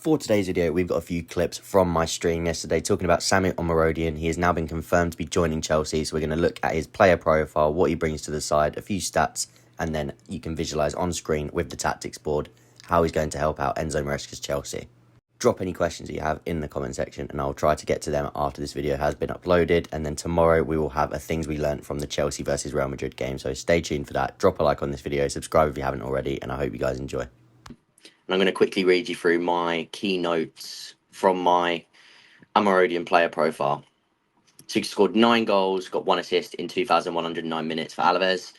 For today's video, we've got a few clips from my stream yesterday talking about Samu Omorodion. He has now been confirmed to be joining Chelsea, so we're going to look at his player profile, what he brings to the side, a few stats, and then you can visualise on screen with the tactics board how he's going to help out Enzo Maresca's Chelsea. Drop any questions that you have in the comment section, and I'll try to get to them after this video has been uploaded. And then tomorrow we will have a things we learnt from the Chelsea versus Real Madrid game, so stay tuned for that. Drop a like on this video, subscribe if you haven't already, and I hope you guys enjoy. And I'm going to quickly read you through my key notes from my Omorodion player profile. So he scored 9 goals, got 1 assist in 2,109 minutes for Alaves.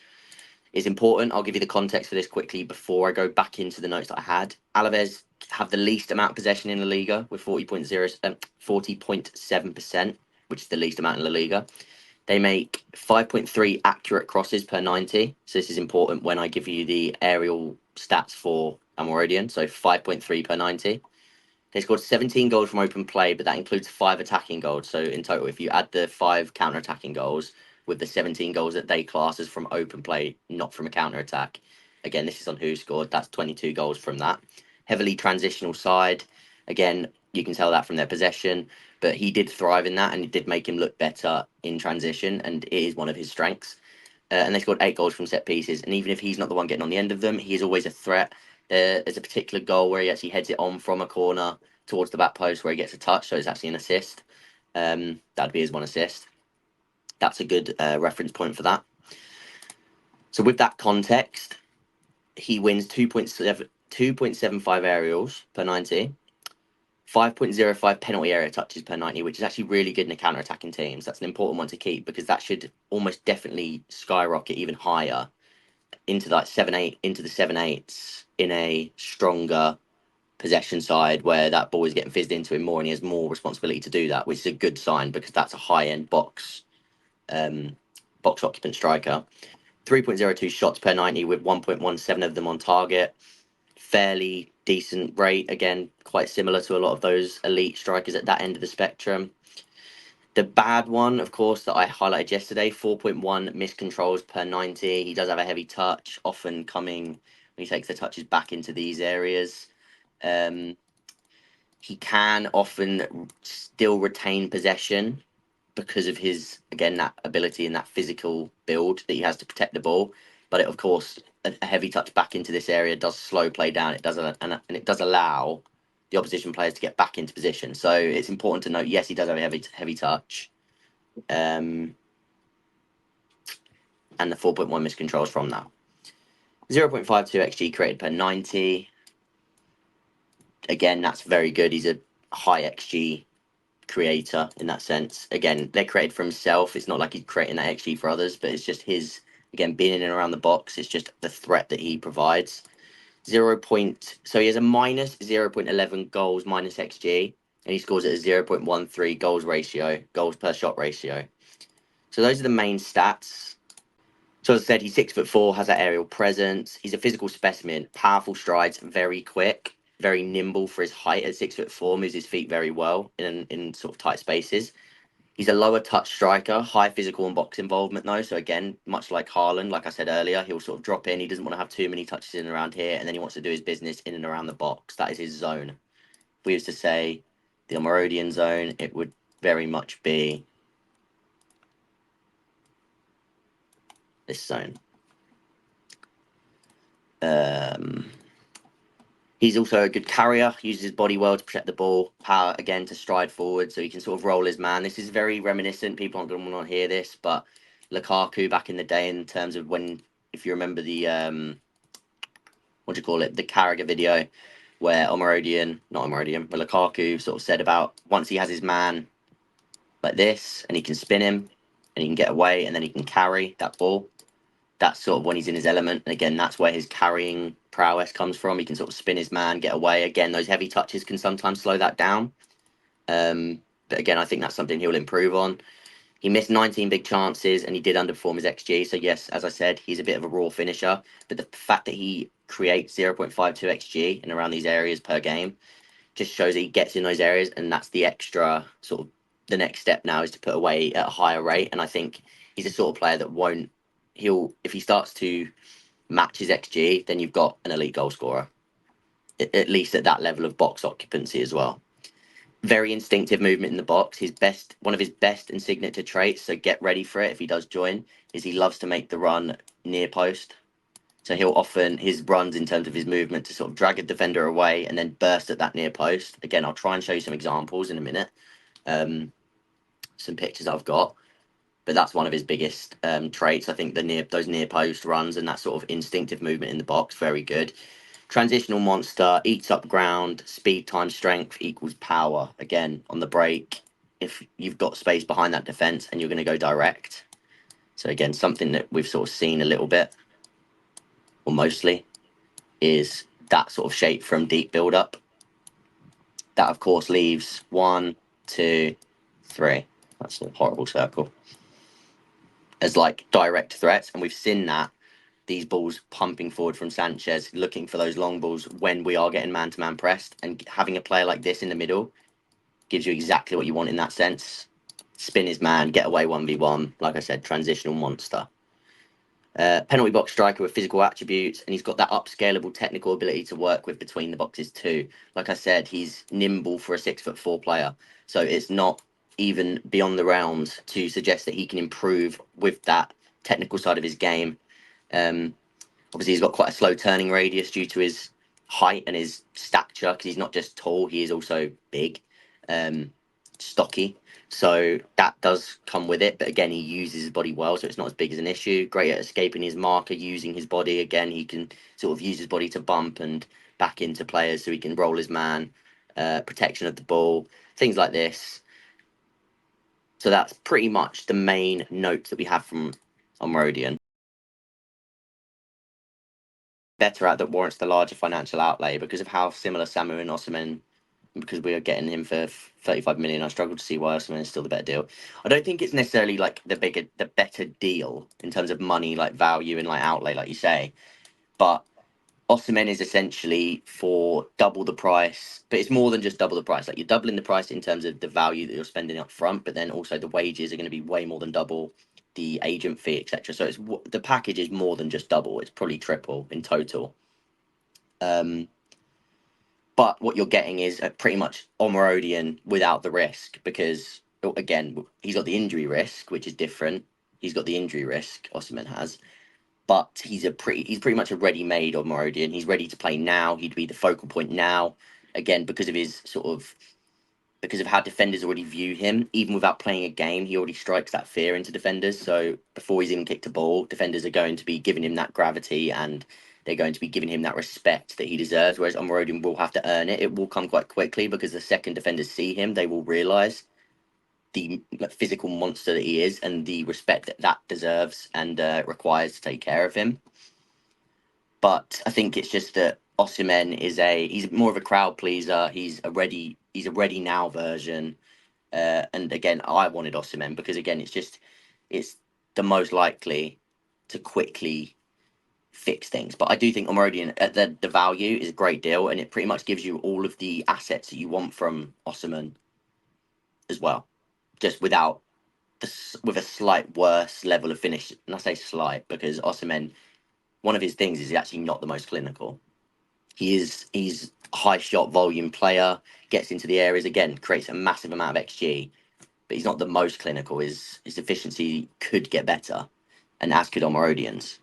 It's important. I'll give you the context for this quickly before I go back into the notes that I had. Alaves have the least amount of possession in La Liga with 40.7%, which is the least amount in La Liga. They make 5.3 accurate crosses per 90. So this is important when I give you the aerial stats for Omorodion. So 5.3 per 90. They scored 17 goals from open play, but that includes 5 attacking goals. So in total, if you add the 5 counter-attacking goals with the 17 goals that they class as from open play, not from a counter-attack. Again, this is on who scored. That's 22 goals from that. Heavily transitional side. Again, you can tell that from their possession, but he did thrive in that, and it did make him look better in transition, and it is one of his strengths. And they scored 8 goals from set pieces, and even if he's not the one getting on the end of them, he is always a threat. There's a particular goal where he actually heads it on from a corner towards the back post where he gets a touch, so it's actually an assist. That'd be his 1 assist. That's a good reference point for that. So with that context, he wins 2.75 aerials per 90, 5.05 penalty area touches per 90, which is actually really good in the counter-attacking teams. That's an important one to keep because that should almost definitely skyrocket even higher into like 7-8, into the 7-8s in a stronger possession side where that ball is getting fizzed into him more and he has more responsibility to do that, which is a good sign because that's a high-end box occupant striker. 3.02 shots per 90 with 1.17 of them on target. Fairly decent rate, again, quite similar to a lot of those elite strikers at that end of the spectrum. The bad one, of course, that I highlighted yesterday, 4.1 miscontrols per 90. He does have a heavy touch, often coming when he takes the touches back into these areas. He can often still retain possession because of his, again, that ability and that physical build that he has to protect the ball. But it, of course, a heavy touch back into this area does slow play down. It does, and it does allow the opposition players to get back into position. So it's important to note, yes, he does have a heavy touch. And the 4.1 miscontrols from that. 0.52 XG created per 90. Again, that's very good. He's a high XG creator in that sense. Again, they're created for himself. It's not like he's creating that XG for others, but it's just his, again, being in and around the box. It's just the threat that he provides. So he has a minus 0.11 goals minus XG, and he scores at a 0.13 goals per shot ratio. So those are the main stats. So as I said, he's 6'4", has that aerial presence. He's a physical specimen, powerful strides, very quick, very nimble for his height at 6'4", moves his feet very well in sort of tight spaces. He's a lower touch striker, high physical and box involvement though. So again, much like Haaland, like I said earlier, he'll sort of drop in. He doesn't want to have too many touches in and around here, and then he wants to do his business in and around the box. That is his zone. If we used to say the Omorodion zone, it would very much be this zone. He's also a good carrier, uses his body well to protect the ball, power again to stride forward, so he can sort of roll his man. This is very reminiscent. People aren't going to want to hear this, but Lukaku back in the day, in terms of when, if you remember the the Carragher video, where Lukaku sort of said about once he has his man like this, and he can spin him, and he can get away, and then he can carry that ball. That's sort of when he's in his element. And again, that's where his carrying prowess comes from. He can sort of spin his man, get away. Again, those heavy touches can sometimes slow that down. But again, I think that's something he'll improve on. He missed 19 big chances and he did underperform his XG. So yes, as I said, he's a bit of a raw finisher. But the fact that he creates 0.52 XG and around these areas per game just shows that he gets in those areas. And that's the extra sort of, the next step now is to put away at a higher rate. And I think he's a sort of player that if he starts to match his XG, then you've got an elite goal scorer. at least at that level of box occupancy as well. Very instinctive movement in the box. One of his best and signature traits, so get ready for it if he does join, is he loves to make the run near post. So he'll often, his runs in terms of his movement to sort of drag a defender away and then burst at that near post. Again, I'll try and show you some examples in a minute, some pictures I've got. But that's one of his biggest traits. I think those near post runs and that sort of instinctive movement in the box, very good. Transitional monster, eats up ground, speed times strength equals power. Again, on the break, if you've got space behind that defense and you're going to go direct. So again, something that we've sort of seen a little bit, or mostly, is that sort of shape from deep build up. That of course leaves 1, 2, 3. That's a horrible circle. As like direct threats, and we've seen that these balls pumping forward from Sanchez, looking for those long balls when we are getting man-to-man pressed, and having a player like this in the middle gives you exactly what you want in that sense. Spin his man, get away 1v1, like I said, transitional monster. Penalty box striker with physical attributes, and he's got that upscalable technical ability to work with between the boxes too. Like I said, he's nimble for a 6'4" player, so it's not even beyond the realms to suggest that he can improve with that technical side of his game. Obviously, he's got quite a slow turning radius due to his height and his stature, because he's not just tall, he is also big, stocky. So that does come with it. But again, he uses his body well, so it's not as big as an issue. Great at escaping his marker, using his body. Again, he can sort of use his body to bump and back into players so he can roll his man, protection of the ball, things like this. So that's pretty much the main notes that we have from Omorodion. Better at that warrants the larger financial outlay because of how similar Samu and Osimhen, because we are getting him for 35 million. I struggle to see why Osimhen is still the better deal. I don't think it's necessarily like the better deal in terms of money, like value and like outlay, like you say. But Osimhen is essentially for double the price, but it's more than just double the price. Like you're doubling the price in terms of the value that you're spending up front, but then also the wages are going to be way more than double, the agent fee, etc. So it's the package is more than just double. It's probably triple in total. But what you're getting is pretty much Omorodion without the risk, because again he's got the injury risk, which is different. He's got the injury risk Osimhen has, but he's pretty much a ready-made Omorodion. He's ready to play now. He'd be the focal point now, again because of his because of how defenders already view him. Even without playing a game, he already strikes that fear into defenders. So before he's even kicked a ball, defenders are going to be giving him that gravity, and they're going to be giving him that respect that he deserves. Whereas Omorodion will have to earn it. It will come quite quickly, because the second defenders see him, they will realise the physical monster that he is and the respect that deserves and requires to take care of him. But I think it's just that Osimhen he's more of a crowd pleaser. He's a ready now version. And again, I wanted Osimhen because again, it's the most likely to quickly fix things. But I do think Omorodion at the value is a great deal, and it pretty much gives you all of the assets that you want from Osimhen as well, just with a slight worse level of finish. And I say slight because Osimhen, one of his things is he's actually not the most clinical. He's a high shot volume player, gets into the areas again, creates a massive amount of XG, but he's not the most clinical. His efficiency could get better, and as could Omorodion's.